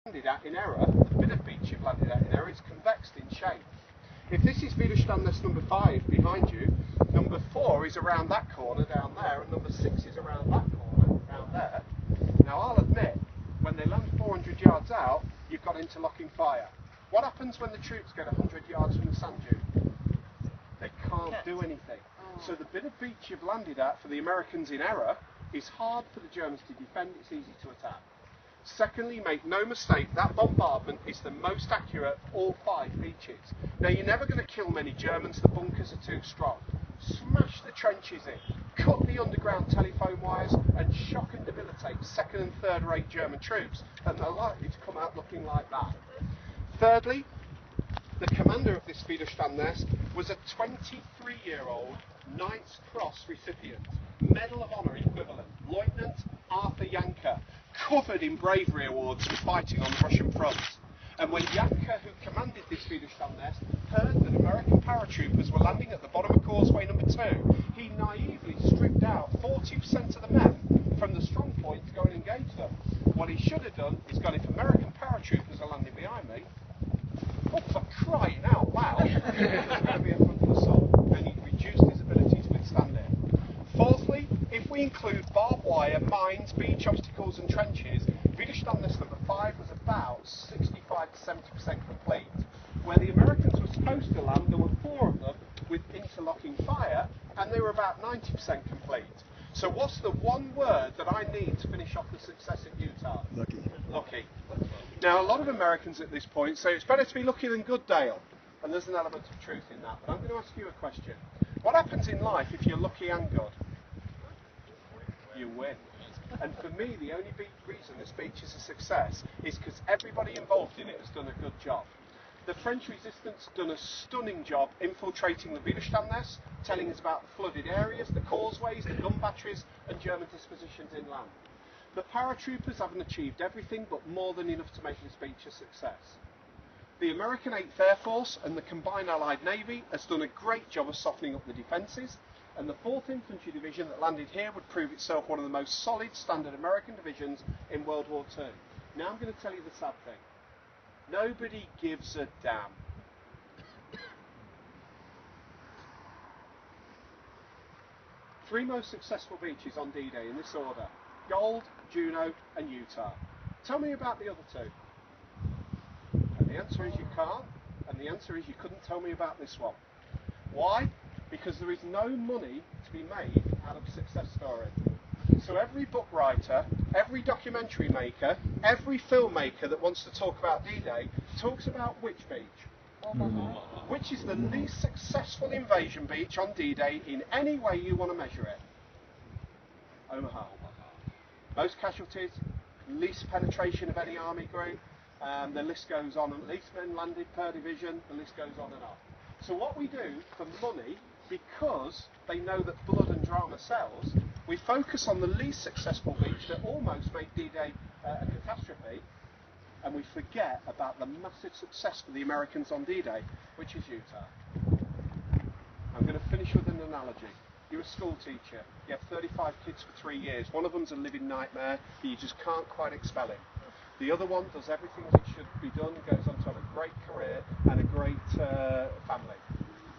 landed at in error, the bit of beach you've landed at in error is convexed in shape. If this is Widerstandsnest number 5 behind you, number 4 is around that corner down there, and number 6 is around that corner down there. Now I'll admit, when they land 400 yards out, you've got interlocking fire. What happens when the troops get 100 yards from the sand dune? They can't do anything. So the bit of beach you've landed at for the Americans in error is hard for the Germans to defend, it's easy to attack. Secondly, make no mistake, that bombardment is the most accurate of all 5 beaches. Now you're never going to kill many Germans, the bunkers are too strong. Smash the trenches in, cut the underground telephone wires and shock and debilitate second and third rate German troops, and they're likely to come out looking like that. Thirdly, the commander of this Widerstandsnest was a 23-year-old Knight's Cross recipient, Medal of Honor equivalent, Lieutenant Arthur Janka, covered in bravery awards for fighting on the Russian front. And when Janka, who commanded this Widerstandsnest, heard that American paratroopers were landing at the bottom of causeway number 2, he naively stripped out 40% of the men from the strong point to go and engage them. What he should have done is gone, if American paratroopers are landing behind me, oh, for crying out loud, there's going to be a frontal assault, and he'd reduced his ability to withstand it. Fourthly, if we include barbed wire, mines, beach obstacles and trenches, Widerstandsnest number 5 was about 65 to 70% complete. Where the Americans were supposed to land, there were 4 of them with interlocking fire, and they were about 90% complete. So what's the one word that I need to finish off the success at Utah? Lucky. Lucky. Now a lot of Americans at this point say it's better to be lucky than good, Dale, and there's an element of truth in that, but I'm going to ask you a question. What happens in life if you're lucky and good? You win. And for me, the only reason this beach is a success is because everybody involved in it has done a good job. The French resistance done a stunning job infiltrating the Widerstandsnest, telling us about the flooded areas, the causeways, the gun batteries and German dispositions inland. The paratroopers haven't achieved everything, but more than enough to make this beach a success. The American 8th Air Force and the Combined Allied Navy has done a great job of softening up the defences, and the 4th Infantry Division that landed here would prove itself one of the most solid standard American divisions in World War II. Now I'm going to tell you the sad thing. Nobody gives a damn. Three most successful beaches on D-Day in this order: Gold, Juno and Utah. Tell me about the other 2. And the answer is you can't, and the answer is you couldn't tell me about this one. Why? Because there is no money to be made out of a success story. So every book writer, every documentary maker, every filmmaker that wants to talk about D-Day talks about which beach? Omaha. Which is the least successful invasion beach on D-Day in any way you want to measure it? Omaha. Most casualties, least penetration of any army group, the list goes on, and least men landed per division, the list goes on and on. So what we do for money, because they know that blood and drama sells, we focus on the least successful beach that almost made D-Day a catastrophe, and we forget about the massive success for the Americans on D-Day, which is Utah. I'm going to finish with an analogy. You're a school teacher, you have 35 kids for 3 years, one of them's a living nightmare, but you just can't quite expel him. The other one does everything as it should be done, goes on to have a great career and a great family.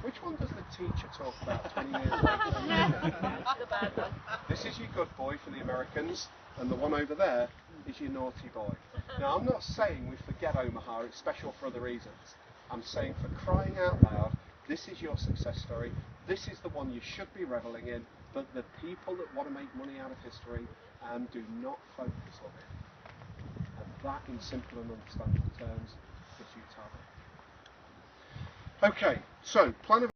Which one does the teacher talk about 20 years later? The bad one. This is your good boy for the Americans, and the one over there is your naughty boy. Now, I'm not saying we forget Omaha, it's special for other reasons. I'm saying, for crying out loud, this is your success story, this is the one you should be revelling in, but the people that want to make money out of history do not focus on it. And that, in simple and understandable terms, is Utah. Okay, so plan of